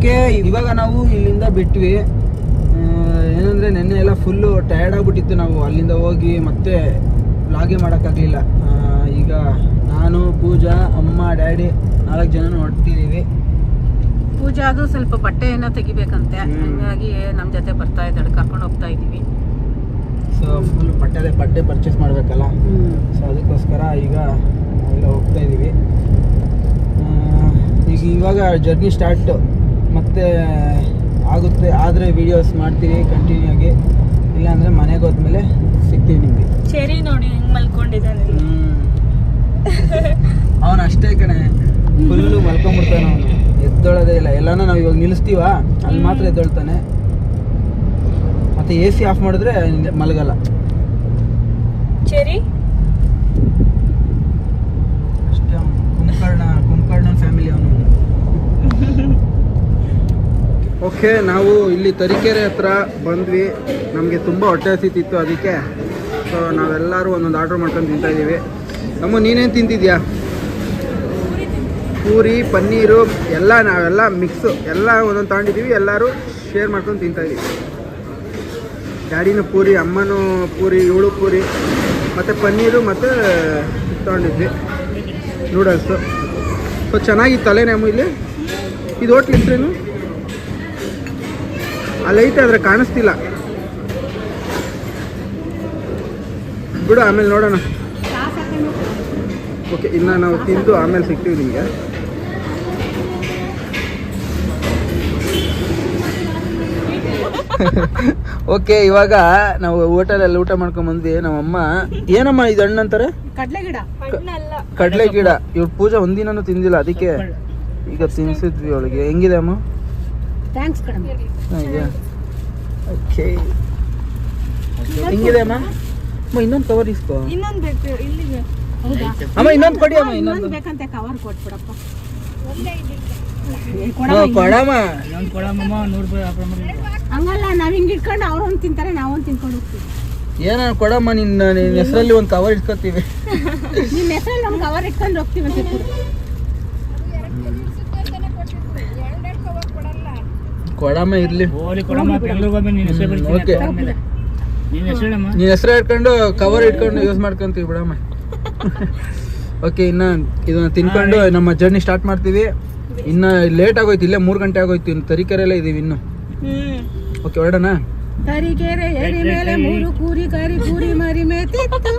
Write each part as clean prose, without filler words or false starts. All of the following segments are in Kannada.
ಓಕೆ, ಇವಾಗ ನಾವು ಇಲ್ಲಿಂದ ಬಿಟ್ವಿ. ಏನಂದರೆ ನೆನ್ನೆ ಎಲ್ಲ ಫುಲ್ಲು ಟಯರ್ಡ್ ಆಗಿಬಿಟ್ಟಿತ್ತು. ನಾವು ಅಲ್ಲಿಂದ ಹೋಗಿ ಮತ್ತೆ ವ್ಲಾಗೇ ಮಾಡೋಕ್ಕಾಗಲಿಲ್ಲ. ಈಗ ನಾನು, ಪೂಜಾ, ಅಮ್ಮ, ಡ್ಯಾಡಿ 4 ಜನ ಹೊರಟಿದ್ದೀವಿ. ಪೂಜಾ ಅದು ಸ್ವಲ್ಪ ಬಟ್ಟೆ ಏನೋ ತೆಗಿಬೇಕಂತೆ, ಹಂಗಾಗಿ ನಮ್ಮ ಜೊತೆ ಬರ್ತಾ ಇದ್ದಾಳೆ, ಕರ್ಕೊಂಡು ಹೋಗ್ತಾ ಇದ್ದೀವಿ. ಸೊ ಫುಲ್ ಬಟ್ಟೆ ಪರ್ಚೇಸ್ ಮಾಡಬೇಕಲ್ಲ, ಸೊ ಅದಕ್ಕೋಸ್ಕರ ಈಗ ನಾವೆಲ್ಲ ಹೋಗ್ತಾ ಇದ್ದೀವಿ. ಇವಾಗ ಜರ್ನಿ ಸ್ಟಾರ್ಟ್ ಮತ್ತೆ ಆಗುತ್ತೆ. ಆದರೆ ವೀಡಿಯೋಸ್ ಮಾಡ್ತೀವಿ ಕಂಟಿನ್ಯೂ ಆಗಿ, ಇಲ್ಲಾಂದರೆ ಮನೆಗೆ ಹೋದ್ಮೇಲೆ ಸಿಗ್ತೀವಿ ನಿಮಗೆ. ಸರಿ ನೋಡಿ ಹೆಂಗೆ ಮಲ್ಕೊಂಡಿದ್ದಾನೆ. ಅವನು ಅಷ್ಟೇ ಕಣೆ, ಫುಲ್ಲು ಮಲ್ಕೊಂಡ್ಬಿಡ್ತಾನೆ ಅವನು, ಎದ್ದೊಳೋದೇ ಇಲ್ಲ. ಎಲ್ಲಾನು ನಾವು ಇವಾಗ ನಿಲ್ಲಿಸ್ತೀವ, ಅಲ್ಲಿ ಮಾತ್ರ ಎದ್ದೊಳ್ತಾನೆ. ಮತ್ತೆ AC ಆಫ್ ಮಾಡಿದ್ರೆ ಮಲಗಲ್ಲ. ಸರಿ ಅಷ್ಟೇ, ಕುಂಕರ್ಣ ಫ್ಯಾಮಿಲಿ ಅವನು. ಓಕೆ, ನಾವು ಇಲ್ಲಿ ತರೀಕೆರೆ ಹತ್ರ ಬಂದ್ವಿ. ನಮಗೆ ತುಂಬ ಹೊಟ್ಟೆ ಹಸಿತಿತ್ತು, ಅದಕ್ಕೆ ಸೊ ನಾವೆಲ್ಲರೂ ಒಂದೊಂದು ಆರ್ಡ್ರ್ ಮಾಡ್ಕೊಂಡು ತಿಂತಾಯಿದ್ದೀವಿ. ನಮ್ಮ ನೀನೇನು ತಿಂತಿದ್ಯಾ? ಪೂರಿ, ಪನ್ನೀರು ಎಲ್ಲ ನಾವೆಲ್ಲ ಮಿಕ್ಸು ಎಲ್ಲ ಒಂದೊಂದು ತಗೊಂಡಿದ್ದೀವಿ. ಎಲ್ಲರೂ ಶೇರ್ ಮಾಡ್ಕೊಂಡು ತಿಂತಾಯಿದ್ದೀವಿ. ಡ್ಯಾಡಿನೂ ಪೂರಿ, ಅಮ್ಮನೂ ಪೂರಿ, ಇವಳು ಪೂರಿ, ಮತ್ತು ಪನ್ನೀರು ಮತ್ತು ತೊಗೊಂಡಿದ್ವಿ ನೂಡಲ್ಸು. ಸೊ ಚೆನ್ನಾಗಿತ್ತು ಅಲ್ಲೇನೆ ಅಮ್ಮ ಇಲ್ಲಿ? ಇದು ಹೋಟ್ಲ್ ಹೆಸ್ರೇನು? ಆ ಲೈಟ್ ಆದರೆ ಕಾಣಿಸ್ತಿಲ್ಲ ಬಿಡು, ಆಮೇಲೆ ನೋಡೋಣ. ಓಕೆ, ಇನ್ನು ನಾವು ತಿಂದು ಆಮೇಲೆ ಸಿಗ್ತೀವಿ ನಿಮಗೆ. ಓಕೆ, ಇವಾಗ ನಾವು ಹೋಟೆಲಲ್ಲಿ ಊಟ ಮಾಡ್ಕೊಂಡ್ ಬಂದ್ವಿ. ನಮ್ಮಮ್ಮ ಏನಮ್ಮ ಇದು ಹಣ್ಣು ಅಂತಾರೆ? ಕಡಲೆ ಗಿಡ. ಇವ್ರು ಪೂಜಾ ಒಂದಿನೂ ತಿಂದಿಲ್ಲ, ಅದಕ್ಕೆ ಈಗ ತಿನ್ಸಿದ್ವಿ ಅವಳಿಗೆ. ಹೆಂಗಿದೆ ಅಮ್ಮ? ಓಕೆ, ಹೆಂಗಿದೆ ಅಮ್ಮ? ಇನ್ನೊಂದು ಕವರ್ ಇಸ್ಕೋ. ಅಮ್ಮ ಇನ್ನೊಂದು ಕೊಡಿ ಅಮ್ಮ, ಇನ್ನೊಂದು ಬೇಕಂತೆ ಕವರ್ ಕೊಟ್ಬಿಡಪ್ಪ. ಕೊಡಮ್ಮ. ಹಂಗಲ್ಲ, ನಾವ್ ಹಿಂಗ್ ಇಟ್ಕೊಂಡು ಅವ್ರೊಂದು ತಿಂತಾರೆ, ನಾವೊಂದು ತಿನ್ಕೊಂಡು ಹೋಗ್ತೀವಿ. ಏನ ಕೊಡಮ್ಮ, ನಿನ್ನ ಹೆಸರಲ್ಲಿ ಒಂದು ಕವರ್ ಇಟ್ಕೊತೀವಿ. ನಿನ್ನ ಹೆಸರಲ್ಲಿ ಒಂದು ಕವರ್ ಇಟ್ಕೊಂಡು ಹೋಗ್ತೀವಿ ಅಂತ. ಕೊಡಮ್ಮ ಇರ್ಲಿ. ಓಕೆ, ನೀನ್ ಹೆಸರು ಇಟ್ಕೊಂಡು ಕವರ್ ಇಟ್ಕೊಂಡು ಯೂಸ್ ಮಾಡ್ಕೊಂತೀವಿ ಬಿಡಮ್ಮ. ಓಕೆ, ಇನ್ನು ಇದನ್ನ ತಿನ್ಕೊಂಡು ನಮ್ಮ ಜರ್ನಿ ಸ್ಟಾರ್ಟ್ ಮಾಡ್ತೀವಿ. ಇನ್ನು ಲೇಟ್ ಆಗೋಯ್ತು, ಇಲ್ಲೇ 3 ಗಂಟೆ ಆಗೋಯ್ತು. ಇನ್ನು ತರೀಕೆರೆಲ್ಲೇ ಇದೀವಿ ಇನ್ನು. ಓಕೆ, ಹೊರಡೋಣ. ತರೀಕೆರೆ ಎಡಿ ಮೇಲೆ 3 ಕೂರಿ ಕರಿ ಕೂರಿ ಮರಿ ಮೇತಿತ್ತು.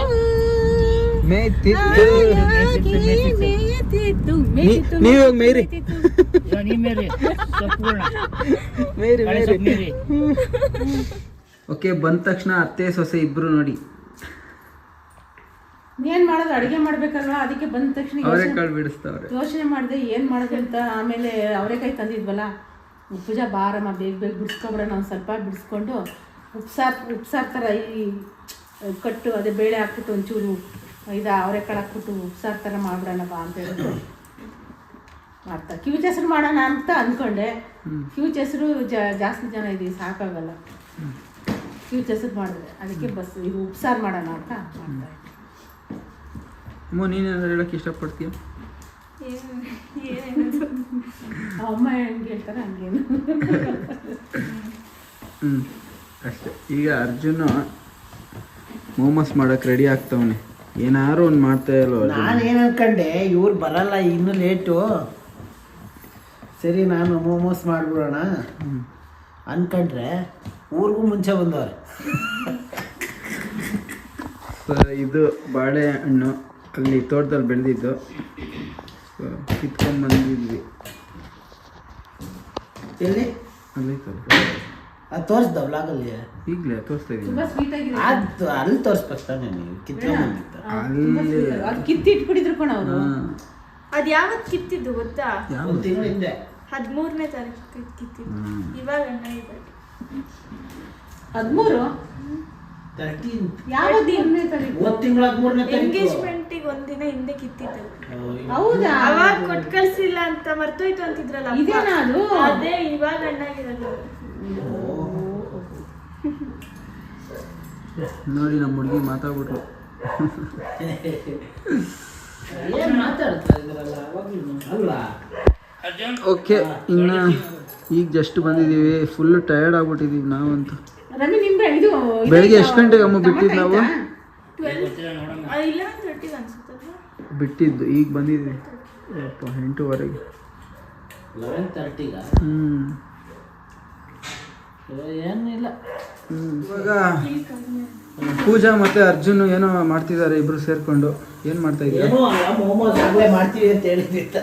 ನೀವು ಮೇರಿ ಓಕೆ, ಬಂದ ತಕ್ಷಣ ಅತ್ತೆ ಸೊಸೆ ಇಬ್ರು ನೋಡಿ. ಏನ್ ಮಾಡೋದು, ಅಡಿಗೆ ಮಾಡ್ಬೇಕಲ್ವಾ, ಅದಕ್ಕೆ ಬಂದ ತಕ್ಷಣ ಅವರೆಕಾಳು ಬಿಡಿಸ್ತಾವ್ರೆ. ಯೋಚನೆ ಮಾಡಿದೆ ಏನ್ ಮಾಡೋದು ಅಂತ. ಆಮೇಲೆ ಅವರೆಕಾಯಿ ತಂದಿದ್ವಲ್ಲ, ಪೂಜಾ ಬಾರಮ್ಮ ಬೇಗ ಬಿಡಿಸ್ಕೊಬಿಡೋಣ. ಒಂದು ಸ್ವಲ್ಪ ಬಿಡಿಸ್ಕೊಂಡು ಉಪ್ಸಾರು ಥರ ಈ ಕಟ್ಟು ಅದೇ ಬೇಳೆ ಹಾಕ್ಬಿಟ್ಟು ಒಂಚೂರು ಅವರೆಕಾಳು ಹಾಕ್ಬಿಟ್ಟು ಉಪ್ಸಾರು ಥರ ಮಾಡ್ಬಿಡೋಣ ಬಾ ಅಂತ ಹೇಳಿದ್ರು. ಮಾಡ್ತಾ ಕಿವಿಚ್ ಹೆಸರು ಮಾಡೋಣ ಅಂತ ಅಂದ್ಕೊಂಡೆ. ಕಿವಿಚ್ ಹೆಸರು ಜಾಸ್ತಿ ಜನ ಇದೀವಿ, ಸಾಕಾಗಲ್ಲ ಕಿವಿಚ್ ಹೆಸರು ಮಾಡಿದ್ರೆ. ಅದಕ್ಕೆ ಇದು ಉಪ್ಸಾರು ಮಾಡೋಣ ಅಂತ ಮಾಡ್ತಾ. ನೀನೇನಾದ್ರು ಹೇಳಕ್ಕೆ ಇಷ್ಟಪಡ್ತೀಯ? ಅಮ್ಮ ಹೆಂಗೆ ಹೇಳ್ತಾರೆ ಹಂಗೇನು. ಅಷ್ಟೇ. ಈಗ ಅರ್ಜುನ ಮೋಮೋಸ್ ಮಾಡಕ್ಕೆ ರೆಡಿ ಆಗ್ತವನೆ. ಏನಾರು ಒಂದು ಮಾಡ್ತಾ ಇಲ್ವ? ನಾನು ಏನು ಅನ್ಕೊಂಡೆ, ಇವ್ರು ಬರಲ್ಲ, ಇನ್ನೂ ಲೇಟು, ಸರಿ ನಾನು ಮೋಮೋಸ್ ಮಾಡಿಬಿಡೋಣ ಅನ್ಕೊಂಡ್ರೆ ಊರಿಗೂ ಮುಂಚೆ ಬಂದವ್ರೆ. ಇದು ಬಾಳೆಹಣ್ಣು ಅಲ್ಲಿ ತೋಟದಲ್ಲಿ ಬೆಳೆದಿದ್ದು, ಕಿತ್ಕೊಂಡು ಬಂದಿದ್ವಿ. ಎಲ್ಲಿ? ಅಲ್ಲಿ ಅದು ತೋರಿಸ್ದ ಬ್ಲಾಗಲ್ಲಿ? ಈಗಲೇ ತೋರಿಸ್ತಾ ಇದ್ದೀನಿ. ಅದು ಅಲ್ಲಿ ತೋರಿಸ್ಬೇಕು ತಾನೆ, ನೀವು ಕಿತ್ಕೊಂಡ್ಬಂದಿತ್ತು ಅಲ್ಲಿ. ಅದು ಕಿತ್ತಿಟ್ಬಿಟ್ಟಿದ್ರು ಕಣ ಅವರು. ಅದು ಯಾವತ್ತು ಕಿತ್ತಿದ್ದು ಗೊತ್ತಾ? ಒಂದು ತಿಂಗಳ ಹಿಂದೆ 13ನೇ ತಾರೀಕು ಕಿತ್ತಿದ್ದು. ಇವಾಗ 13 ಯಾವ ದಿನ? ತಿಂಗಳ 13ನೇ ತಾರೀಕು. ಎಂಗೇಜ್ಮೆಂಟಿಗೆ ಒಂದಿನ ಹಿಂದೆ ಕಿತ್ತಿದ್ದು. ಹೌದಾ? ಅವಾಗ ಕೊಟ್ಟು ಕಳ್ಸಿಲ್ಲ ಅಂತ ಮರ್ತೋಯ್ತು ಅಂತಿದ್ರಲ್ಲ, ಇದೇನಾ ಅದು? ಅದೇ ಇವಾಗ ಹಣ್ಣಾಗಿರೋದು. ನೋಡಿ ನಮ್ಮ ಹುಡುಗಿ ಮಾತಾಡ್ಬಿಟ್ರು. ಏನು ಮಾತಾಡ್ತಾ ಇದ್ರಲ್ಲ ಅವಾಗಲೂ ಅಲ್ವಾ? ಓಕೆ, ಇನ್ನು ಈಗ ಜಸ್ಟ್ ಬಂದಿದ್ದೀವಿ, ಫುಲ್ ಟಯರ್ಡ್ ಆಗ್ಬಿಟ್ಟಿದ್ದೀವಿ ನಾವಂತೂ. ರಮ್ಮಿ ನಿಂಬೆ ಇದು ಬೆಳಿಗ್ಗೆ ಎಷ್ಟು ಗಂಟೆಗೆ ಅಮ್ಮ ಬಿಟ್ಟಿದ್ದು ನಾವು? 11:30 ಅನ್ಸುತ್ತಲ್ವಾ ಬಿಟ್ಟಿದ್ದು ಈಗ ಬಂದಿದ್ದೀವಿ 8:30. 11:30 ಏನಿಲ್ಲ. ಇವಾಗ ಪೂಜಾ ಮತ್ತೆ ಅರ್ಜುನ್ ಏನೋ ಮಾಡ್ತಿದ್ದಾರೆ, ಇಬ್ರು ಸೇರ್ಕೊಂಡು. ಏನು ಮಾಡ್ತಾ ಇದ್ದಾರೆ? ಏನೋ ಮೊಮೋಸ್ ಆಗಲೇ ಮಾಡ್ತೀವಿ ಅಂತ ಹೇಳಿದ್ದ.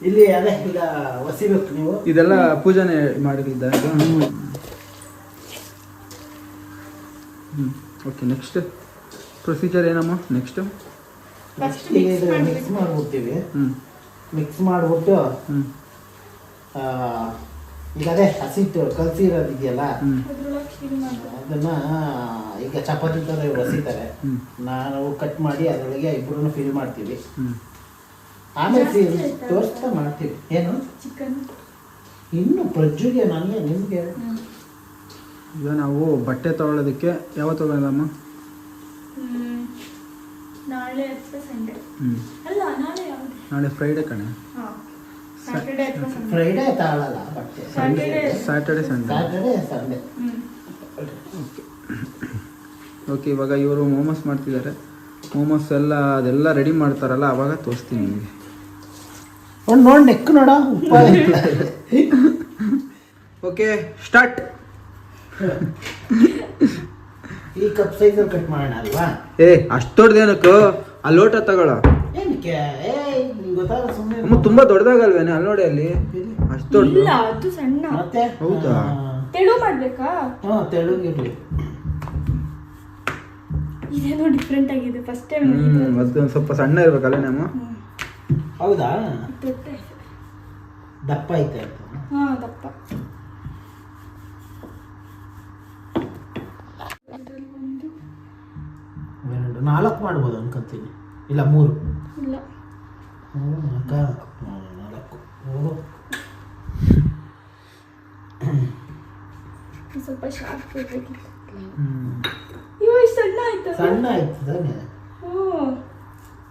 ಇಲ್ಲಿ ಅದೇ ಈಗ ಒಸಿಬೇಕು ನೀವು. ಇದೆಲ್ಲ ಪೂಜಾನೇ ಮಾಡಿದ್ದ. ಓಕೆ, ನೆಕ್ಸ್ಟ್ ಪ್ರೊಸೀಜರ್ ಏನಮ್ಮ? ನೆಕ್ಸ್ಟ್ ಈಗ ಇದು ಮಿಕ್ಸ್ ಮಾಡ್ಬಿಡ್ತೀವಿ. ಮಿಕ್ಸ್ ಮಾಡಿಬಿಟ್ಟು ಈಗ ಅದೇ ಹಸಿಟ್ಟು ಕಲಸಿರೋದು ಇದೆಯಲ್ಲ ಅದನ್ನ ಈಗ ಚಪಾತಿ ಥರ ಒಸಿತಾರೆ. ನಾವು ಕಟ್ ಮಾಡಿ ಅದರೊಳಗೆ ಇಬ್ಬರೂ ಫಿಲ್ ಮಾಡ್ತೀವಿ. ಆಮೇಲೆ ತೋರಿಸ್ತಾ ಮಾಡ್ತೀವಿ. ಏನು ಚಿಕನ್ ಇನ್ನು ಪ್ರಜ್ಜುಗೆ ನನಗೆ ನಿಮಗೆ ಈಗ ನಾವು ಬಟ್ಟೆ ತಗೊಳ್ಳೋದಕ್ಕೆ ಯಾವತ್ತು ಹೋಗೋದಮ್ಮ? ನಾಳೆ ಅಥವಾ ಸಂಡೇ. ಅಲ್ಲ ನಾಳೆ ಯಾವುದು? ನಾಳೆ ಫ್ರೈಡೆ ಕಣೆ. ಸ್ಯಾಟರ್ಡೇ ಅಥವಾ ಸಂಡೇ. ಫ್ರೈಡೇ ತಗೊಳ್ಳಲ್ಲ ಬಟ್ಟೆ. Saturday Sunday. Saturday Sunday. Okay, ಇವಾಗ ಇವರು ಮೋಮೋಸ್ ಮಾಡ್ತಿದ್ದಾರೆ. ಮೋಮೋಸ್ ಎಲ್ಲ ಅದೆಲ್ಲ ರೆಡಿ ಮಾಡ್ತಾರಲ್ಲ, ಅವಾಗ ತೋರಿಸ್ತೀನಿ ನಿಮಗೆ. ಒಂದು ನೋಡಿ ನೆಕ್ ನೋಡ ಉಪ್ಪ. Okay, start. ಈ ಕಪ್ ಸೈಜಲ್ಲಿ ಕಟ್ ಮಾಡೋಣ ಅಲ್ವಾ? ಅಷ್ಟು ದೊಡ್ಡದೇನಕ್ಕೋ? ಆ ಲೋಟ ತಗೊಳ್ಳೋ. ಏನಕ್ಕೆ? ನಿಂಗೆ ಗೊತ್ತಾಗ ಸುಮ್ಮನೆ. ಅಮ್ಮ ತುಂಬಾ ದೊಡ್ಡದಾಗಲ್ವೇನೆ? ಅಲ್ಲಿ ನೋಡಿ, ಅಲ್ಲಿ ಅಷ್ಟು ದೊಡ್ಡ. ಇಲ್ಲ, ಅದು ಸಣ್ಣ. ಮತ್ತೆ ಹೌದಾ? ತೆಳು ಮಾಡ್ಬೇಕಾ? ತೆಳುಗಿರ್ಲಿ. ಇದೇನೋ ಡಿಫ್ರೆಂಟ್ ಆಗಿದೆ, ಫಸ್ಟ್ ಟೈಮ್. ಅದು ಸ್ವಲ್ಪ ಸಣ್ಣ ಇರ್ಬೇಕಲ್ಲ ನಮ್ಮ. ಹೌದಾ? ದೊಡ್ಡ ದಪ್ಪ ಐತೆ ಅಂತ. ದಪ್ಪ. ಎರಡು 4 ಮಾಡ್ಬೋದು ಅನ್ಕೊಂತೀನಿ. ಇಲ್ಲ 3. ಇಲ್ಲ 4 ಸ್ವಲ್ಪ ಶಾರ್ಪ್ ಇರಬೇಕಿತ್ತು. ಇವು ಸಣ್ಣ ಆಯ್ತು. ಸಣ್ಣ ಆಯ್ತು ತಾನೆ.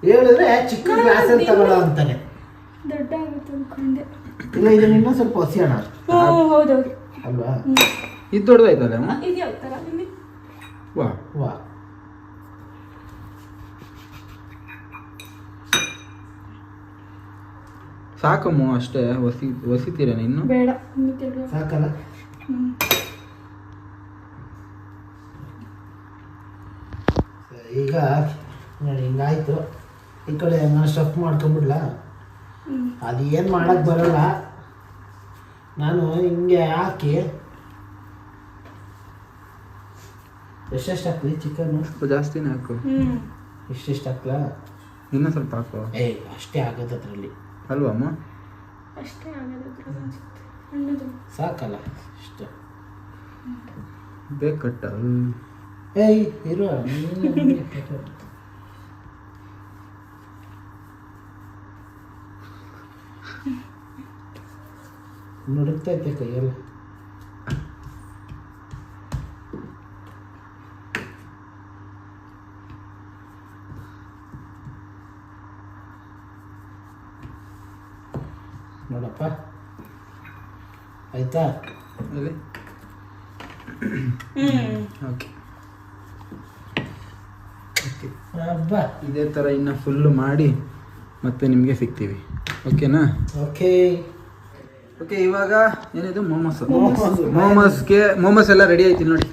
ಹೇಳಿದ್ರೆ ಚಿಕ್ಕ ಗ್ಲಾಸಲ್ಲಿ ತಗೊಳ್ಳೋ ಅಂತಾನೆ. ದೊಡ್ಡ ಆಗುತ್ತೆ ಅನ್ಕೊಂಡೆ. ಇಲ್ಲ, ಇದನ್ನ ಇನ್ನೂ ಸ್ವಲ್ಪ ಹೊಸಿಯೋಣ. ಹೌದೌದು ಅಲ್ವಾ? ಇದು ದೊಡ್ಡದಾಯ್ತಲ್ಲ ಅಮ್ಮ? ಇದು ಯಾವ ಥರ ನಿಮಗೆ? ವಾ ವಾ. ಸಾಕಮ್ಮ, ಅಷ್ಟೇ. ಒಸಿತೀರೇನ ಇನ್ನು? ಬೇಡ, ಇನ್ನು ತೆಳು. ಸಾಕಲ್ಲ? ಈಗ ನೋಡಿ ಹಿಂಗಾಯ್ತು. ಈ ಕಡೆ ನಾನು ಸ್ಟಫ್ ಮಾಡ್ಕೊಂಬಿಡ್ಲಾ? ಅದು ಏನು ಮಾಡಕ್ಕೆ ಬರೋಲ್ಲ. ನಾನು ಹಿಂಗೆ ಹಾಕಿ ಎಷ್ಟೆಷ್ಟು ಹಾಕ್ಲಿ ಚಿಕನ್ನು? ಸ್ವಲ್ಪ ಜಾಸ್ತಿನೇ ಹಾಕು. ಎಷ್ಟೆಷ್ಟು ಹಾಕ್ಲಾ? ಇನ್ನೂ ಸ್ವಲ್ಪ ಹಾಕು. ಅಷ್ಟೇ ಆಗೋದು ಅದರಲ್ಲಿ ಅಲ್ವಾ ಅಮ್ಮ? ಅಷ್ಟೇ ಆಗೋದು ಅನ್ಸುತ್ತೆ. ಸಣ್ಣದು ಸಾಕಲ್ಲ? ಇಷ್ಟು ಬೇಕು ಕಟ್ಟ. ಇರು. ನಡುಕ್ತೈತೆ ಕೈಯಲ್ಲಿ. ನೋಡಪ್ಪ, ಆಯ್ತಾ? ಅಲ್ಲಿ ಓಕೆ. ಅಬ್ಬಾ, ಇದೇ ಥರ ಇನ್ನು ಫುಲ್ಲು ಮಾಡಿ ಮತ್ತೆ ನಿಮಗೆ ಸಿಗ್ತೀವಿ. ಓಕೆನಾ? ಓಕೆ. ಓಕೆ, ಇವಾಗ ಏನಿದು? ಮೋಮೋಸ್ ಎಲ್ಲ ರೆಡಿ ಆಯ್ತು ನೋಡಿ.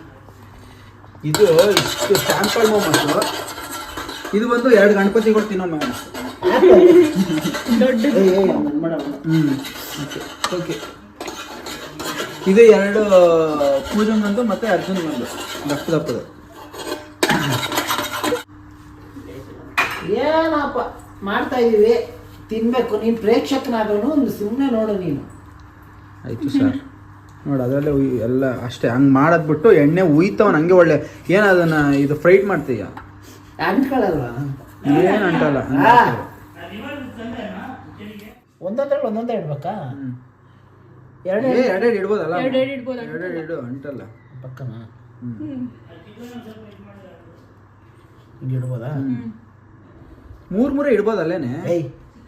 ಇದು ಇಷ್ಟು ಸ್ಯಾಂಪಲ್ ಮೋಮೋಸು. ಇದು ಬಂದು 2 ಗಣಪತಿಗಳು ತಿನ್ನೋ ಮೋಮೋಸ್. ಓಕೆ. ಇದು 2 ಪೂಜೆಗೊಂದು ಮತ್ತೆ ಅರ್ಜುನ್ಗೊಂದು ದಪ್ಪದ. ಏನಪ್ಪ ಮಾಡ್ತಾ ಇದೀವಿ, ತಿನ್ಬೇಕು. ನೀನು ಪ್ರೇಕ್ಷಕನಾದವನು ಒಂದು ಸುಮ್ಮನೆ ನೋಡು ನೀನು. ಆಯಿತು ಸರ್. ನೋಡಿ, ಅದರಲ್ಲೇ ಎಲ್ಲ ಅಷ್ಟೇ. ಹಂಗೆ ಮಾಡೋದ್ಬಿಟ್ಟು ಎಣ್ಣೆ ಉಯ್ತವನು ಹಂಗೆ. ಒಳ್ಳೆ ಏನು ಅದನ್ನು ಇದು ಫ್ರೈಟ್ ಮಾಡ್ತೀಯ? ಅಂಟ್ಕೊಳ್ಳಲ್ವಾ? ಏನು ಅಂಟಲ್ಲ. ಒಂದೊಂದ್ರಲ್ಲಿ ಒಂದೊಂದೇ ಇಡ್ಬೇಕಾ? ಎರಡೆರಡು ಇಡ್ಬೋದಲ್ಲ? ಎರಡೆರಡು ಇಡ್ಬೋದು. ಎರಡೆರಡು ಇಡು, ಅಂಟಲ್ಲ. ಪಕ್ಕನಾ? ಹಿಂಗೆ ಇಡ್ಬೋದಾ? 3 ಇಡ್ಬೋದಲ್ಲೇನೆ?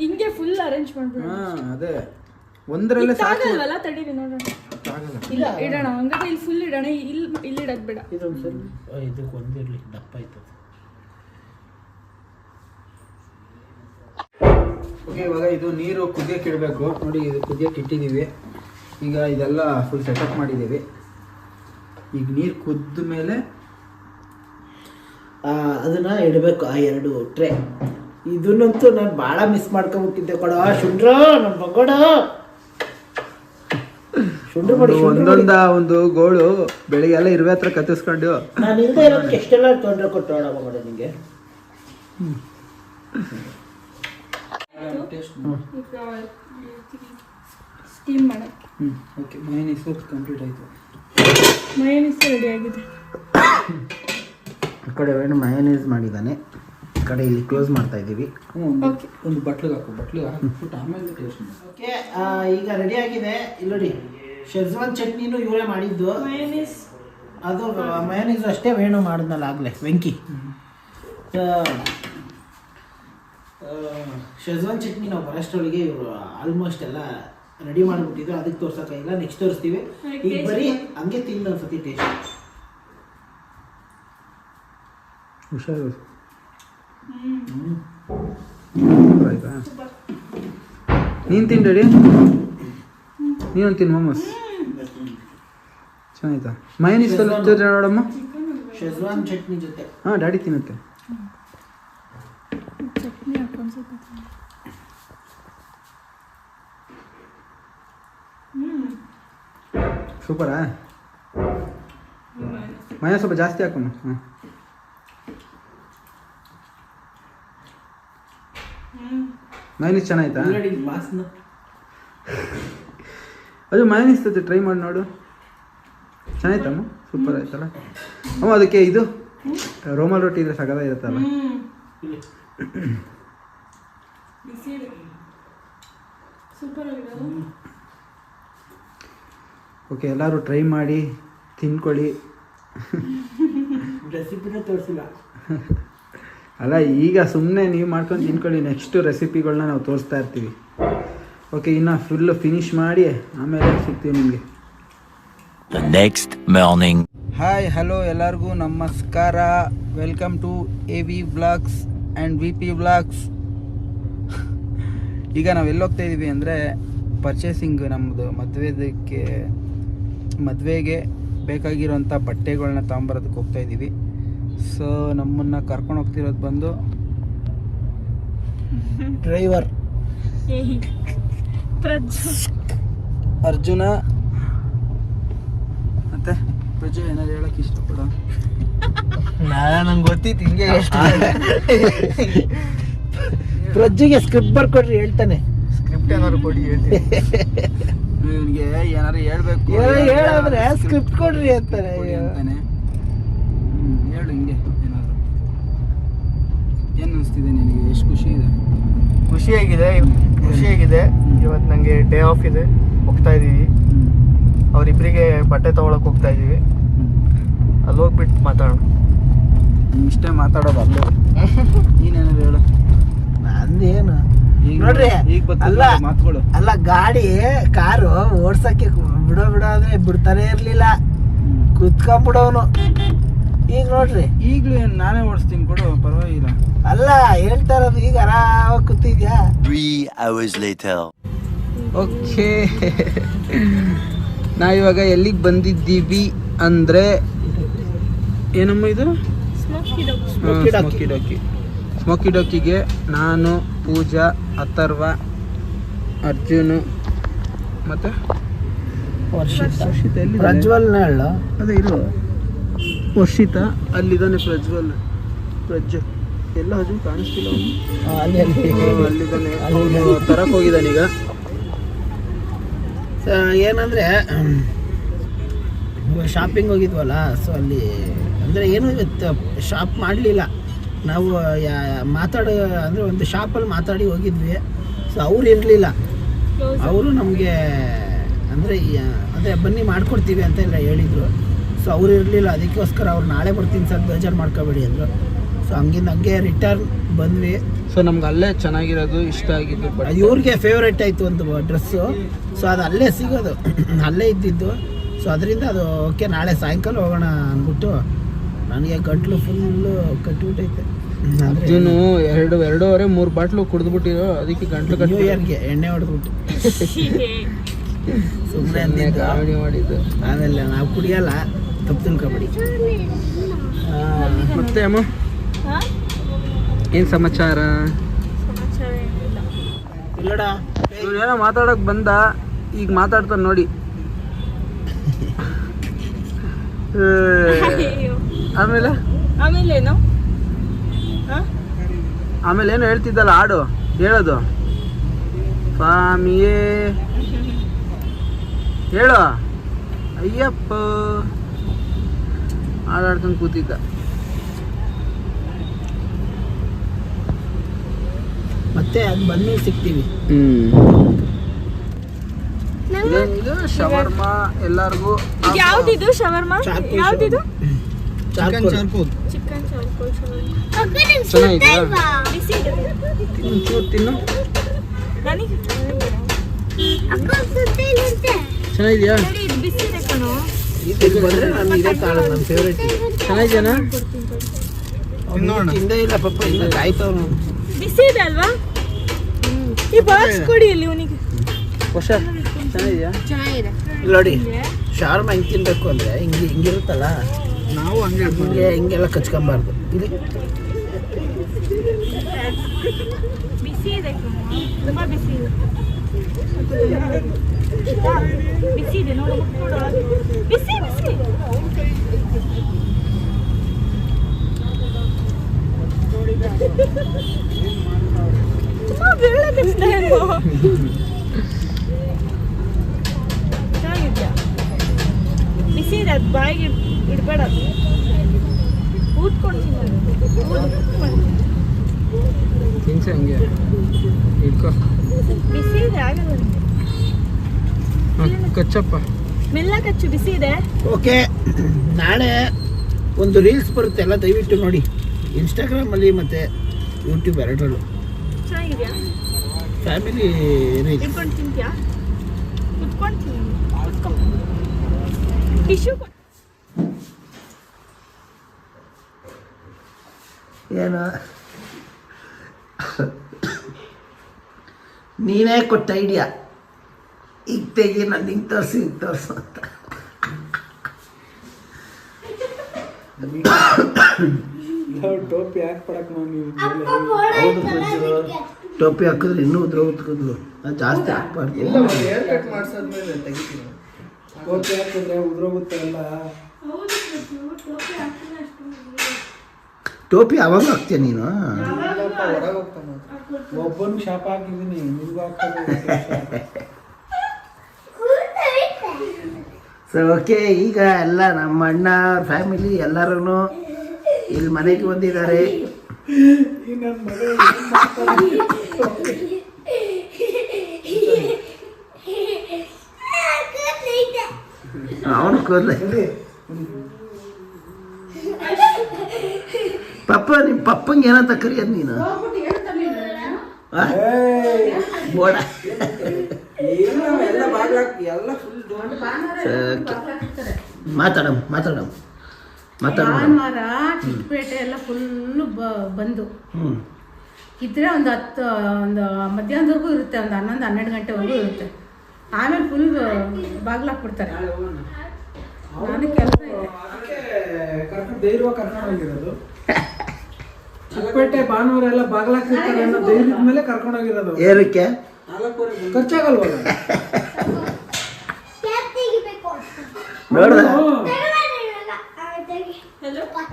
ಹಿಂಗೆ ಫುಲ್ ಅರೇಂಜ್ ಮಾಡ್ಬಿಡೋಣ. ಹಾಂ ಅದೇ ಒಂದರಲ್ಲೇ ಸಾಕು. ಆಗಲ್ವಲ್ಲ, ತಡೀರಿ ನೋಡೋಣ. ಆಗಲ್ಲ. ಇಲ್ಲ ಇಡೋಣ, ಹಂಗಾದ್ರೆ ಇಲ್ಲಿ ಫುಲ್ ಇಡೋಣ. ಇಲ್ಲಿ ಇಡೋದು ಬೇಡ. ಇದೊಂದು ಸ್ವಲ್ಪ ಇದಕ್ಕೆ ಒಂದಿರಲಿ, ದಪ್ಪ ಆಯ್ತದೆ. ಓಕೆ, ಇವಾಗ ಇದು ನೀರು ಕುದಿಯೋಕೆ ಇಡಬೇಕು. ನೋಡಿ, ಇದು ಕುದಿಯೋಕೆ ಇಟ್ಟಿದ್ದೀವಿ. ಈಗ ಇದೆಲ್ಲ ಫುಲ್ ಸೆಟಪ್ ಮಾಡಿದ್ದೀವಿ. ಈಗ ನೀರು ಕುದ್ದ ಮೇಲೆ ಅದನ್ನು ಇಡಬೇಕು, ಆ 2 ಟ್ರೇ. ಇದನ್ನಂತೂ ನಾನು ಭಾಳ ಮಿಸ್ ಮಾಡ್ಕೊಂಬಿಟ್ಟಿದ್ದೆ ಕೊಡ. ಶುಂಡ್ರ ನಮ್ಮ ಬಗೋಡ ಶುಂಡ್ರ ಮಾಡಿ ಒಂದು ಗೋಳು ಬೆಳಿಗ್ಗೆ ಎಲ್ಲ ಇರುವೆ ಹತ್ರ ಕತ್ತಿಸ್ಕೊಂಡು ನಾನು ಇಲ್ಲದೆ ಇರೋದಕ್ಕೆ ಎಷ್ಟೆಲ್ಲ ತೊಂದರೆ ಕೊಟ್ಟೋಣ ಮಗೋಡ ನಿಮಗೆ. ಸ್ಟೀಮ್ ಮಾಡೋಕ್ಕೆ. ಓಕೆ, ಮಯೋನೀಸ್ ಕಂಪ್ಲೀಟ್ ಆಯಿತು. ಮಯೋನೀಸ್ ರೆಡಿ ಆಗಿದೆ. ಈ ಕಡೆ ಏನು ಮಯೋನೀಸ್ ಮಾಡಿದ್ದಾನೆ, ಈ ಕಡೆ ಇಲ್ಲಿ ಕ್ಲೋಸ್ ಮಾಡ್ತಾ ಇದ್ದೀವಿ. ಒಂದು ಬಟ್ಲಿಗೆ ಹಾಕ್ಬಿಟ್ಟು ಆಮೇಲೆ ಟೇಸ್ಟ್ ಮಾಡಿ. ಓಕೆ, ಈಗ ರೆಡಿ ಆಗಿದೆ. ಇಲ್ಲಿ ನೋಡಿ, ಶೆಜ್ವಾನ್ ಚಟ್ನಿನೂ ಇವರೇ ಮಾಡಿದ್ದು. ಮಯೋನೀಸ್ ಅದು ಮಯೋನೀಸ್ ಅಷ್ಟೇ ವೇಣು ಮಾಡಿದ್ನಲ್ಲ ಆಗಲೇ ವೆಂಕಿ. ಶೆಜ್ವಾನ್ ಚಟ್ನಿ ನಾವು ಬರೋಷ್ಟೊಳಗೆ ಇವರು ಆಲ್ಮೋಸ್ಟ್ ಎಲ್ಲ ರೆಡಿ ಮಾಡಿಬಿಟ್ಟಿದ್ರು. ಅದಕ್ಕೆ ತೋರ್ಸೋಕ್ಕಾಗಿಲ್ಲ, ನೆಕ್ಸ್ಟ್ ತೋರಿಸ್ತೀವಿ. ಈಗ ಬರೀ ಹಂಗೆ ತಿಂದು ಒಂದ್ಸತಿ ಟೇಸ್ಟ್. ಹುಷಾರು. ಆಯ್ತಾ? ನೀನು ತಿಂಡಿ, ನೀನೊಂದು ತಿನ್ನು ಮೊಮೋಸ್. ಚೆನ್ನಾಯ್ತಾ? ಮಯೋನೀಸ್ ನೋಡಮ್ಮ. ಶೆಜ್ವಾನ್ ಚಟ್ನಿ ಜೊತೆ. ಹಾಂ, ಡ್ಯಾಡಿ ತಿನ್ನುತ್ತೆ. ಚಟ್ನಿ ಹಾಕೊಂಡು ಸ್ವಲ್ಪ ಸೂಪರಾ? ಮಯೋನೀಸ್ ಸ್ವಲ್ಪ ಜಾಸ್ತಿ ಹಾಕಮ್ಮ. ಹಾಂ, ಮಯೋನೀಸ್ ಚೆನ್ನಾಯ್ತಾ? ಅದು ಮಯೋನೀಸ್ ಜೊತೆ ಟ್ರೈ ಮಾಡಿ ನೋಡು. ಚೆನ್ನಾಯ್ತಮ್ಮ, ಸೂಪರ್ ಆಯ್ತಲ್ಲ ಅಮ್ಮ. ಅದಕ್ಕೆ ಇದು ರೋಮಲ್ ರೊಟ್ಟಿ ಇದ್ರೆ ಸಗದ ಇರುತ್ತಲ್ಲ. ಓಕೆ, ಎಲ್ಲರೂ ಟ್ರೈ ಮಾಡಿ ತಿನ್ಕೊಳ್ಳಿ. ರೆಸಿಪಿನೇ ತೋರಿಸಿಲ್ಲ ಅಲ್ಲ, ಈಗ ಸುಮ್ಮನೆ ನೀವು ಮಾಡ್ಕೊಂಡು ತಿನ್ಕೊಳ್ಳಿ. ನೆಕ್ಸ್ಟ್ ರೆಸಿಪಿಗಳನ್ನ ನಾವು ತೋರಿಸ್ತಾ ಇರ್ತೀವಿ. ಓಕೆ, ಇನ್ನು ಫುಲ್ಲು ಫಿನಿಶ್ ಮಾಡಿ ಆಮೇಲೆ ಸಿಗ್ತೀವಿ ನಿಮಗೆ. Next morning. ಹಾಯ್, ಹಲೋ, ಎಲ್ಲರಿಗೂ ನಮಸ್ಕಾರ. Welcome to AV vlogs and VP vlogs. ಈಗ ನಾವು ಎಲ್ಲೋಗ್ತಾ ಇದ್ದೀವಿ ಅಂದರೆ ಪರ್ಚೇಸಿಂಗ್, ನಮ್ಮದು ಮದುವೆಗೆ ಬೇಕಾಗಿರೋಂಥ ಬಟ್ಟೆಗಳನ್ನ ತೊಗೊಂಬರೋದಕ್ಕೆ ಹೋಗ್ತಾ ಇದ್ದೀವಿ. ಸೊ ನಮ್ಮನ್ನು ಕರ್ಕೊಂಡು ಹೋಗ್ತಿರೋದು ಬಂದು ಡ್ರೈವರ್ ಅರ್ಜುನ ಮತ್ತೆ ಪ್ರಜು. ಏನಾದ್ರು ಹೇಳಕ್ಕೆ ಇಷ್ಟಪಡ? ನಂಗೆ ಗೊತ್ತಿತ್ತು ಹಿಂಗೆ ಪ್ರಜ್ಜಿಗೆ ಸ್ಕ್ರಿಪ್ಟ್ ಬರ್ಕೊಡ್ರಿ ಹೇಳ್ತಾನೆ. ಸ್ಕ್ರಿಪ್ಟ್ ಏನಾದ್ರು ಕೊಡಿ, ಹೇಳ್ತೀನಿ. ಇವನಿಗೆ ಏನಾದ್ರು ಹೇಳ್ಬೇಕು ಹೇಳಿದ್ರೆ ಸ್ಕ್ರಿಪ್ಟ್ ಕೊಡ್ರಿ ಅಂತಾನೆ. ಹೇಳು ಹಿಂಗೆ ಏನಾದ್ರು. ಏನು ಅನಿಸ್ತಿದೆ ನಿನಗೆ? ಎಷ್ಟು ಖುಷಿ ಇದೆ? ಖುಷಿಯಾಗಿದೆ. ಇವತ್ತು ನನಗೆ ಡೇ ಆಫ್ ಇದೆ, ಹೋಗ್ತಾ ಇದ್ದೀವಿ. ಅವರಿಬ್ಬರಿಗೆ ಬಟ್ಟೆ ತೊಗೊಳಕ್ಕೆ ಹೋಗ್ತಾ ಇದ್ದೀವಿ. ಅಲ್ಲಿ ಹೋಗ್ಬಿಟ್ಟು ಮಾತಾಡೋಣ. ಇಷ್ಟೇ ಮಾತಾಡೋದು ಅಲ್ಲೇ. ನೀನೇನಾದ್ರು ಹೇಳು. ನಂದೇನು ನೋಡ್ರಿ, ಅಲ್ಲ ಮಾತುಗಳು. ಅಲ್ಲ, ಕಾರು ಓಡ್ಸಕ್ಕೆ ಬಿಡೋ ಅಂದ್ರೆ ಬಿಡ್ತಾನೆ ಇರ್ಲಿಲ್ಲ, ಕುತ್ಕೊಂಡ್ಬಿಡೋನು. ಈಗ ನೋಡ್ರಿ, ಈಗಲೂ ಏನು ನಾನೇ ಓಡಿಸ್ತೀನಿ ಕೊಡು, ಪರವಾಗಿಲ್ಲ. ಅಲ್ಲ ಹೇಳ್ತಾ ಇರೋದು, ಈಗ ಆರಾಮಾಗಿ ಕೂತಿದ್ಯಾ. 3 hours later. ಓಕೆ, ನಾವಿವಾಗ ಎಲ್ಲಿಗೆ ಬಂದಿದ್ದೀವಿ ಅಂದರೆ, ಏನಮ್ಮ ಇದು? ಸ್ಮೋಕಿ ಡಾಕಿಗೆ ನಾನು, ಪೂಜಾ, ಅಥರ್ವ, ಅರ್ಜುನ್ ಮತ್ತು ವರ್ಷಿತ ಎಲ್ಲಿ? ಪ್ರಜ್ವಲ್ನ ಹೇಳ. ಅದೇ ಇರು, ವರ್ಷಿತ ಅಲ್ಲಿದ್ದಾನೆ. ಪ್ರಜ್ವಲ್ ಎಲ್ಲ ಅರ್ಜುನ್ ಕಾಣಿಸ್ತಿಲ್ಲ. ಅಲ್ಲಿದ್ದಾನೆ, ತರಕ್ಕೆ ಹೋಗಿದ್ದಾನೆ ಈಗ. ಏನಂದರೆ ಶಾಪಿಂಗ್ ಹೋಗಿದ್ವಲ್ಲ, ಸೊ ಅಲ್ಲಿ ಅಂದರೆ ಏನು ಶಾಪ್ ಮಾಡಲಿಲ್ಲ ನಾವು. ಅಂದರೆ ಒಂದು ಶಾಪಲ್ಲಿ ಮಾತಾಡಿ ಹೋಗಿದ್ವಿ. ಸೊ ಅವ್ರು ಇರಲಿಲ್ಲ, ಅವರು ನಮಗೆ ಅಂದರೆ ಬನ್ನಿ ಮಾಡಿಕೊಡ್ತೀವಿ ಅಂತೆಲ್ಲ ಹೇಳಿದರು. ಸೊ ಅವ್ರು ಇರಲಿಲ್ಲ, ಅದಕ್ಕೋಸ್ಕರ ಅವ್ರು ನಾಳೆ ಬರ್ತೀನಿ ಸರ್, ಬೇಜಾರು ಮಾಡ್ಕೋಬೇಡಿ ಅಂದರು. ಸೊ ಹಂಗೆ ರಿಟರ್ನ್ ಬಂದ್ವಿ. ಸೊ ನಮ್ಗೆ ಅಲ್ಲೇ ಚೆನ್ನಾಗಿರೋದು ಇಷ್ಟ ಆಗಿದ್ದು ಬಟ್ ಅದು ಇವ್ರಿಗೆ ಫೇವ್ರೇಟ್ ಆಯಿತು ಒಂದು ಡ್ರೆಸ್ಸು. ಸೊ ಅದು ಅಲ್ಲೇ ಸಿಗೋದು, ಅಲ್ಲೇ ಇದ್ದಿದ್ದು. ಸೊ ಅದರಿಂದ ಅದು ಓಕೆ ನಾಳೆ ಸಾಯಂಕಾಲ ಹೋಗೋಣ ಅಂದ್ಬಿಟ್ಟು ನನಗೆ ಗಂಟ್ಲು ಫುಲ್ಲು ಕಟ್ಟಿಬಿಟ್ಟೈತೆ. ಅದನ್ನು 2.5-3 ಬಾಟ್ಲು ಕುಡಿದ್ಬಿಟ್ಟಿರೋ ಅದಕ್ಕೆ ಗಂಟ್ಲು ನ್ಯೂ ಇಯರ್ಗೆ ಎಣ್ಣೆ ಹೊಡೆದ್ಬಿಟ್ಟು ಸುಮ್ಮನೆ ಅಂದಿದ್ದು. ಕಾಮಿಡಿ ಮಾಡಿದ್ದು. ಆಮೇಲೆ ನಾವು ಕುಡಿಯಲ್ಲ, ತಪ್ಪು ತಿಳ್ಕೊಬೇಡಿ. ಮತ್ತೆ ಅಮ್ಮ ಏನು ಸಮಾಚಾರ? ಇಲ್ಲಡ ಏನೋ ಮಾತಾಡೋಕೆ ಬಂದ, ಈಗ ಮಾತಾಡ್ತಾನೆ ನೋಡಿ. ಆಮೇಲೆ ಆಮೇಲೆ ಏನು ಹೇಳ್ತಿದ್ದಲ್ಲ ಹಾಡು ಹೇಳೋದು ಸ್ವಾಮಿಯೇ ಹೇಳು. ಅಯ್ಯಪ್ಪ ಹಾಡಾಡ್ಕೊಂಡು ಕೂತಿದ್ದ. ಮತ್ತೆ ಅದು ಬಂದ್ಮೇಲೆ ಸಿಗ್ತೀವಿ. ಇದು ಶವರ್ಮ ಎಲ್ಲರಿಗೂ. ಯಾವ್ದಿದು ಶವರ್ಮಾ? ಚಾರ್ಕೋಲ್ ಯಾವ್ದಿದು? ಚಾರ್ಕೋಲ್. ಚಿಕನ್ ಚಾರ್ಕೋಲ್ ಚೆನ್ನಾಗಿದೆಯಾ? ಬಿಸಿ ಇದೆ. ಒಂಚೂರು ತಿನ್ನು. ನನಗೆ ಚೆನ್ನಾಗಿದೆಯಾ? ಇದು ಬಿಸಿ ಇದೆ ಕಣೋ. ಇದು ಬಂದರೆ ನಾನು ಇದೇ ಕಾಳು ನನ್ನ ಫೇವ್ರೇಟ್. ಚೆನ್ನಾಗಿದೆಯಾ? ತಿಂದೇ ಇಲ್ಲ ಪಪ್ಪ, ಇನ್ನು ಕಾಯ್ತಾವ್ ನೋಡು. ಬಿಸಿ ಇದೆ ಅಲ್ವಾ? ಈ ಬಾಕ್ಸ್ ಕೊಡಿ ಇಲ್ಲಿ ಅವನಿಗೆ. ಹೊಸ ಚೆನ್ನಾಗಿದೆಯಾ? ಚೆನ್ನಾಗಿದೆ. ಇಲ್ಲಿ ನೋಡಿ, ಶಾರ್ಮ ಹೆಂಗೆ ತಿನ್ಬೇಕು ಅಂದರೆ ಹಿಂಗಿರುತ್ತಲ್ಲ, ನಾವು ಹಂಗೆ ಹಿಂಗೆಲ್ಲ ಕಚ್ಕೊಂಬಾರ್ದು. ಇಲ್ಲಿ ಬಿಸಿ ಇದೆ ಕಣೋ, ತುಂಬಾ ಬಿಸಿ ಇದೆ. ಬಿಸಿ ಇದೆ ನೋಡು, ಬಿಸಿ ಬಿಸಿ. ತುಂಬಾ ಬೆಳ್ಳಗಿಸ್ತಾ ಇಲ್ವೋ? ಚೆನ್ನಾಗಿದ್ಯಾ? ಬಿಸಿ ಇದೆ, ಅದು ಬಾಯಿಗೆ ಇಡಬೇಡ. ಊದ್ಕೊಡ್ತೀನಿ. ತಿನ್ಸಿ ಹಂಗೆ ಇಟ್ಕೋ. ಬಿಸಿ ಇದೆ, ಆಗಲ್ಲ ನನಗೆ. ಕಚ್ಚಪ್ಪ. ಮೆಲ್ಲ ಕಚ್ಚು, ಬಿಸಿ ಇದೆ. ಓಕೆ, ನಾಳೆ ಒಂದು ರೀಲ್ಸ್ ಬರುತ್ತೆ, ಎಲ್ಲ ದಯವಿಟ್ಟು ನೋಡಿ. ಇನ್ಸ್ಟಾಗ್ರಾಮಲ್ಲಿ ಮತ್ತು ಯೂಟ್ಯೂಬ್ ಎರಡರಲ್ಲೂ. ಚೆನ್ನಾಗಿದ್ಯಾ? Family reels. ಇಟ್ಕೊಂಡು ತಿಂತೀಯಾ? ಕುತ್ಕೊಂಡು ತಿಂತೀನಿ. ಟಿಶ್ಯೂ ಏನು ನೀನೇ ಕೊಟ್ಟ ಐಡಿಯಾ, ಈಗ ತೆಗಿ, ನಾನು ಹಿಂಗೆ ತೋರಿಸಿ ಹಿಂಗೆ ತೋರಿಸು ಅಂತ. ಟೋಪಿ ಹಾಕ್ಬಿಡಕ್ ನೀವು. ಹೌದು, ಟೋಪಿ ಹಾಕಿದ್ರೆ ಇನ್ನೂ ಉದ್ರೋದ್ರು, ಅದು ಜಾಸ್ತಿ ಹಾಕ್ಬಾರ್ದು. ಹೇರ್ ಕಟ್ ಮಾಡಿಸಾದ್ಮೇಲೆ ತೆಗಿತೀನಿ. ಟೋಪಿ ಹಾಕಿದ್ರೆ ಉದ್ರೋಗುತ್ತೆ ಎಲ್ಲ. ಟೋಪಿ ಅವಾಗ ಹಾಕ್ತೀಯ ನೀನು? ಹೊರಗೆ ಹೋಗ್ತಾನೆ. ಒಬ್ಬನು ಶಾಪ ಹಾಕಿದ್ದೀನಿ, ನಿಮ್ಗೂ ಹಾಕ್ತಾರೆ. ಸೊ ಓಕೆ, ಈಗ ಎಲ್ಲ ನಮ್ಮ ಅಣ್ಣ ಅವ್ರ ಫ್ಯಾಮಿಲಿ ಎಲ್ಲರೂ ಇಲ್ಲಿ ಮನೆಗೆ ಬಂದಿದ್ದಾರೆ. ಅವನು ಕೂದಲೇ ಪಪ್ಪ, ನಿಮ್ಮ ಪಪ್ಪಂಗೆ ಏನಂತ ಕರಿಯೋದು ನೀನು? ಬೋಡ. ಮಾತಾಡಮ್ ಭಾನುವಾರ ಚಿಕ್ಕಪೇಟೆ ಎಲ್ಲ ಫುಲ್ಲು ಬಂದು ಇದ್ರೆ ಒಂದು ಮಧ್ಯಾಹ್ನದವರೆಗೂ ಇರುತ್ತೆ, ಒಂದು 11-12 ಗಂಟೆವರೆಗೂ ಇರುತ್ತೆ. ಆಮೇಲೆ ಫುಲ್ ಬಾಗ್ಲಾಕ್ಬಿಡ್ತಾರೆ. ನಾನು ಕೆಲಸ ಧೈರ್ಯ ಕರ್ಕೊಂಡು ಹೋಗಿರೋದು. ಚಿಕ್ಕಪೇಟೆ ಭಾನುವಾರ ಎಲ್ಲ ಬಾಗ್ಲಾಕಿರ್ತಾರೆ ಅನ್ನೋ ಧೈರ್ಯದ ಮೇಲೆ ಕರ್ಕೊಂಡು ಹೋಗಿರೋದು. ಏನಕ್ಕೆ? ಖರ್ಚಾಗಲ್ವ? ನೋಡ್ದ,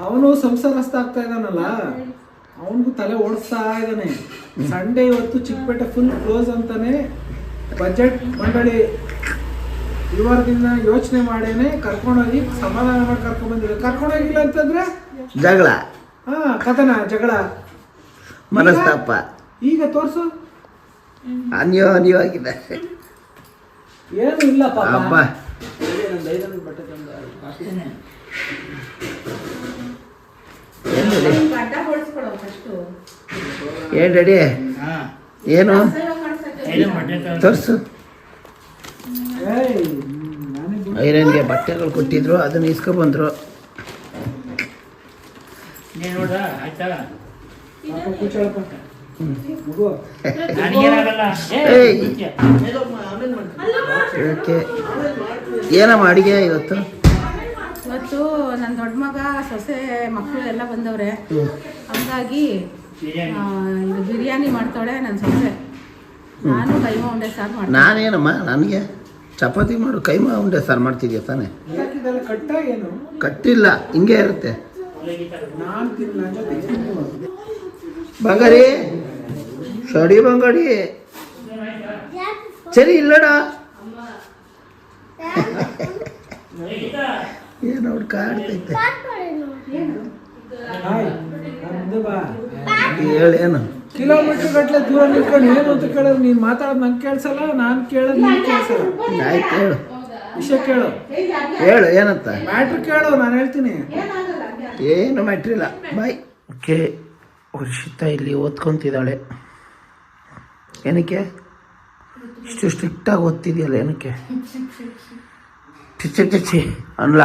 ಅವನು ಸಂಸಾರಸ್ಥ ಆಗ್ತಾ ಇದ್ದಾನಲ್ಲ, ಅವನಿಗೂ ತಲೆ ಓಡಿಸ್ತಾ ಇದ್ದಾನೆ. ಸಂಡೇ ಇವತ್ತು ಚಿಕ್ಕಪೇಟೆ ಫುಲ್ ಕ್ಲೋಸ್ ಅಂತಾನೆ ಬಜೆಟ್ ಮಂಡಳಿ ಈ ವಾರದಿಂದ ಯೋಚನೆ ಮಾಡೇನೆ ಕರ್ಕೊಂಡೋಗಿ ಸಮಾಧಾನ ಮಾಡಿ ಕರ್ಕೊಂಡ್ ಬಂದಿದೆ. ಕರ್ಕೊಂಡೋಗಿಲ್ಲ ಅಂತಂದ್ರೆ ಜಗಳ, ಕಥನ, ಜಗಳ, ಮನಸ್ತಾಪ. ಈಗ ತೋರ್ಸು, ಅನ್ಯೋನ್ಯವಾಗಿದೆ. ಏನು ಇಲ್ಲ ಅಬ್ಬ. ಬಟ್ಟೆ ಗಡ್ಡ ಹೊಡಿಸ್ಕೊಡೋ ಫಸ್ಟು. ಏನು ರೆಡಿ? ಏನು ತೋರಿಸು. ಐರನ್ಗೆ ಬಟ್ಟೆಗಳು ಕೊಟ್ಟಿದ್ರು, ಅದನ್ನ ಇಸ್ಕೊಬಂದ್ರು. ಓಕೆ, ಏನಮ್ಮ ಅಡಿಗೆ ಇವತ್ತು? ಇವತ್ತು ನನ್ನ ದೊಡ್ಡ ಮಗ ಸೊಸೆ ಮಕ್ಕಳು ಎಲ್ಲ ಬಂದವ್ರೆ, ಹಂಗಾಗಿ ಇದು ಬಿರಿಯಾನಿ ಮಾಡ್ತಾಳೆ ನನ್ನ ಸೊಸೆ. ನಾನು ಕೈಮಾ ಉಂಡೆ ಸಾರು ಮಾಡ್ತೀನಿ. ನಾನೇನಮ್ಮ, ನನಗೆ ಚಪಾತಿ ಮಾಡು, ಕೈಮಾ ಉಂಡೆ ಸಾರು ಮಾಡ್ತಿದ್ಯಾ ತಾನೆ? ಕಟ್ಟಿಲ್ಲ, ಹಿಂಗೆ ಇರುತ್ತೆ. ಬಂಗಾರಿ ಸಡಿ ಬಂಗಾಡಿ ಸರಿ ಇಲ್ಲಡ ಏನು ಅವ್ರು ಕಾಡ್ತೈತೆ. ಹೇಳೇನು? ಕಿಲೋಮೀಟರ್ ಗಟ್ಟಲೆ ದೂರ ನಿಂತ್ಕೊಂಡು ಏನು ಅಂತ ಕೇಳೋದು, ನೀನು ಮಾತಾಡೋದು ನಂಗೆ ಕೇಳಿಸಲ್ಲ, ನಾನು ಕೇಳೋದು ನಿಂಗೆ ಕೇಳಿಸಲ್ಲ. ಆಯ್ತು ಹೇಳು, ವಿಷಯ ಕೇಳು. ಹೇಳು ಏನಂತ. ಮ್ಯಾಟ್ರ್ ಕೇಳು, ನಾನು ಹೇಳ್ತೀನಿ. ಏನು ಮ್ಯಾಟ್ರ್ ಇಲ್ಲ, ಬಾಯ್. ಓಕೆ, ವರ್ಷಿತ ಇಲ್ಲಿ ಓದ್ಕೊತಿದ್ದಾಳೆ. ಏನಕ್ಕೆ ಇಷ್ಟು ಸ್ಟ್ರಿಕ್ಟಾಗಿ ಓದ್ತಿದ್ಯಲ್ಲ, ಏನಕ್ಕೆ? ಚಿಚ್ಚಿ ಚಿಚ್ಚಿ ಅನ್ಲ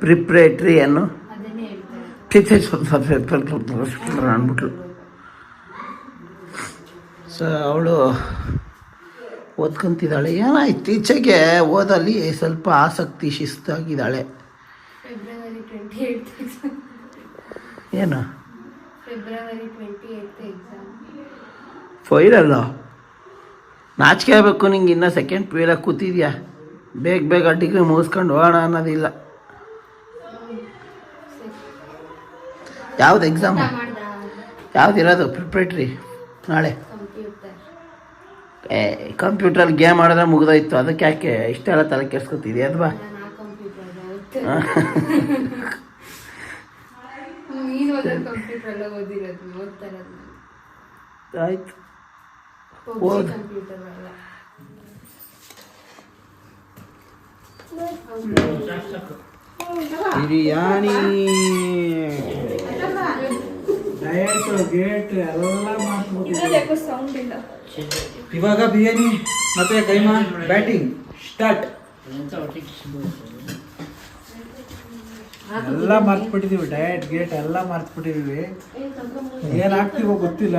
ಪ್ರಿಪ್ರೇಟ್ರಿ ಅನ್ನು ಅಂದ್ಬಿಟ್ಲು. ಸೊ ಅವಳು ಓದ್ಕೊತಿದ್ದಾಳೆ. ಏನಾಯ್ತು ಈಚೆಗೆ ಓದಲ್ಲಿ ಸ್ವಲ್ಪ ಆಸಕ್ತಿ, ಶಿಸ್ತಾಗಿದ್ದಾಳೆ. ಏನು ಫೈಲಲ್ಲ? ನಾಚಿಕೆ ಆಗಬೇಕು ನಿಂಗೆ. ಇನ್ನೂ ಸೆಕೆಂಡ್ ಪಿ.ಯು ಕೂತಿದ್ಯಾ? ಬೇಗ ಡಿಗ್ರಿ ಮುಗಿಸ್ಕೊಂಡು ಹೋಗೋಣ ಅನ್ನೋದಿಲ್ಲ. ಯಾವ್ದು ಎಕ್ಸಾಮ್? ಯಾವ್ದಿರೋದು ಪ್ರಿಪ್ರೇಟ್ರಿ? ನಾಳೆ ಕಂಪ್ಯೂಟ್ರಲ್ಲಿ ಗೇಮ್ ಆಡಿದ್ರೆ ಮುಗಿದೋಯ್ತು. ಅದಕ್ಕೆ ಯಾಕೆ ಇಷ್ಟೆಲ್ಲ ತಲೆ ಕೆಡ್ಸ್ಕೊತಿದ್ಯಾ ಅಲ್ವಾ? ಆಯ್ತು, ಓದು. ಬಿರಿಯಾನಿ ಗೇಟ್ ಎಲ್ಲ ಮಾಡ್ಕೊಂಡು ಇವಾಗ ಬಿರಿಯಾನಿ ಮತ್ತೆ ಕೈಮಾ ಬ್ಯಾಟಿಂಗ್ ಸ್ಟಾರ್ಟ್. ಎಲ್ಲ ಮರ್ತ್ಬಿಟ್ಟಿದೀವಿ, ಡಯಟ್ ಗೇಟ್ ಎಲ್ಲ ಮರ್ತ್ಬಿಟ್ಟಿದೀವಿ. ಏನ್ ಹಾಕ್ತಿವೋ ಗೊತ್ತಿಲ್ಲ,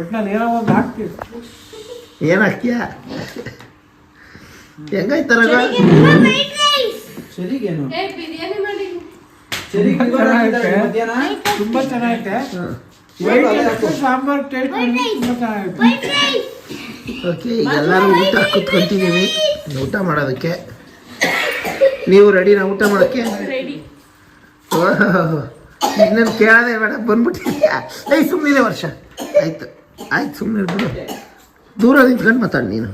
ಒಟ್ನಲ್ಲಿ ಏನೋ ಒಂದು ಹಾಕ್ತಿವಿ. ಏನು ಹಾಕ್ತೀಯ? ಹೆಂಗಾಯ್ತಾರ ಸರಿಗೇನು ತುಂಬಾ ಚೆನ್ನಾಗೈತೆ. ಸಾಂಬಾರ್ ಟೇಸ್ಟ್ ತುಂಬಾ ಚೆನ್ನಾಗೈತೆ. ಓಕೆ, ಈಗ ಎಲ್ಲರೂ ಊಟ ಕುತ್ಕೊಂತಿದ್ದೀವಿ ಊಟ ಮಾಡೋದಕ್ಕೆ. ನೀವು ರೆಡಿನಾ ಊಟ ಮಾಡೋಕ್ಕೆ? ಇನ್ನೇನು ಕೇಳೋದೇ ಬೇಡ, ಬಂದ್ಬಿಟ್ಟಿದ್ಯಾ? ಸುಮ್ಮನೆ ವರ್ಷ ಆಯ್ತು ಸುಮ್ಮನೆ ಬಿಡು. ದೂರ ನಿಂತ್ಕೊಂಡು ಮಾತಾಡಿ, ನೀನು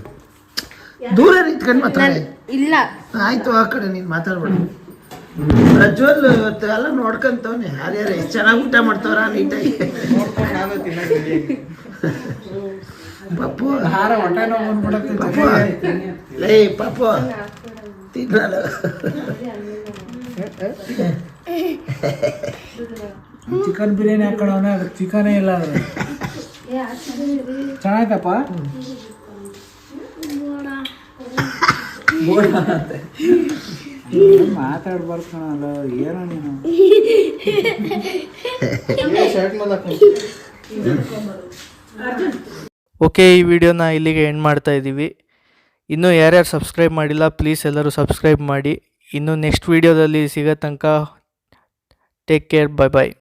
ದೂರ ನಿಂತ್ಕೊಂಡು ಮಾತಾಡಿ. ಇಲ್ಲ ಆಯ್ತು, ಆ ಕಡೆ ನೀನು ಮಾತಾಡ್ಬೇಡ. ಪ್ರಜ್ವಲ್ ಇವತ್ತು ಎಲ್ಲ ನೋಡ್ಕೊಂತವ್ನೆ, ಯಾರ್ಯಾರು ಎಷ್ಟು ಚೆನ್ನಾಗಿ ಊಟ ಮಾಡ್ತಾವ್ರ ನೀಟಾಗಿ. ಪಪ್ಪು ಪಪ್ಪು ಲೇ ಪಪ್ಪು ತಿನ್ನಲ್ಲ. ಚಿಕನ್ ಬಿರಿಯಾನಿ ಹಾಕೋಣ, ಅದಕ್ಕೆ ಚಿಕನೇ ಇಲ್ಲ. ಅದ್ರ ಚೆನ್ನಾಯ್ತಪ್ಪ. ಮಾತಾಡ್ಬಾರ್ದು ಕಣಲ್ಲ, ಏನೋ ನೀನು. ಓಕೆ, ಈ ವಿಡಿಯೋನ ಇಲ್ಲಿಗೆ ಎಂಡ್ ಮಾಡ್ತಾ ಇದ್ದೀವಿ. ಇನ್ನೂ ಯಾರ್ಯಾರು ಸಬ್ಸ್ಕ್ರೈಬ್ ಮಾಡಿಲ್ಲ ಪ್ಲೀಸ್ ಎಲ್ಲರೂ ಸಬ್ಸ್ಕ್ರೈಬ್ ಮಾಡಿ. ಇನ್ನು ನೆಕ್ಸ್ಟ್ ವಿಡಿಯೋದಲ್ಲಿ ಸಿಗೋ ತನಕ ಟೇಕ್ ಕೇರ್, ಬಾಯ್ ಬಾಯ್.